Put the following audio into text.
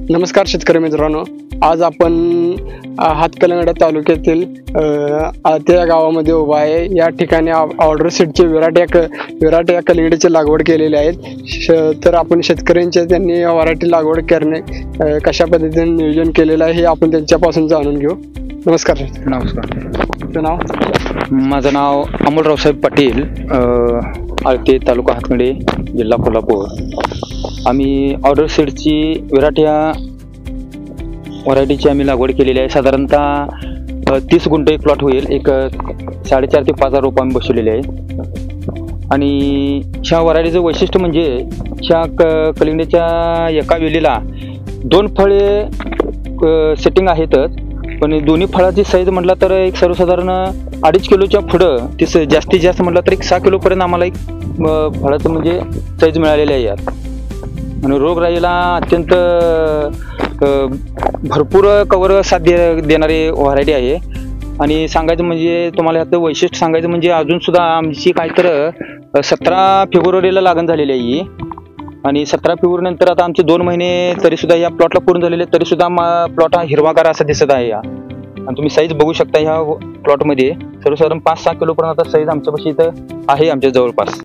नमस्कार शेतकरी मित्रांनो, आज आपण हातकलंगडा तालुक्यातील त्या गावामध्ये उभा आहे। या ठिकाणी ऑर्डर सीडचे विराट या कलिंगडीची लागवड केलेली आहे। तर आपण शेतकऱ्यांच्या त्यांनी व्हरायटी लागवड करणे कशा पद्धतीने नियोजन केलेलं आहे हे आपण त्यांच्यापासून जाणून घेऊ। नमस्कार। तुमचं नाव? माझं नाव अमोल रावसाहेब पाटील, आळते, तालुका हातकंडे, जिल्हा कोल्हापूर। आम्ही ऑर्डर सीडची विराट या व्हरायटीची आम्ही लागवड केलेली आहे। साधारणतः 30 गुंठ एक प्लॉट होईल। एक 4.5 ते 5 रोपं आम्ही बसवलेली आहे। आणि ह्या व्हरायटीचं वैशिष्ट्य म्हणजे ह्या कलिंगडीच्या एका वेलीला 2 फळे सेटिंग आहेतच, पण दोन्ही फळाची साईज म्हटलं तर एक सर्वसाधारण 2.5 किलोच्या पुढं ती जास्तीत जास्त म्हटलं तर एक 6 किलोपर्यंत आम्हाला एक फळाचं म्हणजे साईज मिळालेली आहे यात। आणि रोगराईला अत्यंत भरपूर कवर साथ देणारी व्हरायटी आहे। आणि सांगायचं म्हणजे तुम्हाला याचं वैशिष्ट्य सांगायचं म्हणजे अजून सुद्धा आमची काय तर 17 फेब्रुवारीला लागण झालेली आहे ही। आणि 17 फेब्रुवारी नंतर आता आमचे 2 महिने तरी सुद्धा या प्लॉटला पूर्ण झालेले, तरी सुद्धा प्लॉट हा हिरवागार असा दिसत आहे या। आणि तुम्ही साईज बघू शकता ह्या प्लॉटमध्ये सर्वसाधारण 5-6 किलोपर्यंत आता साईज आमच्यापाशी इथं आहे आमच्या जवळपास।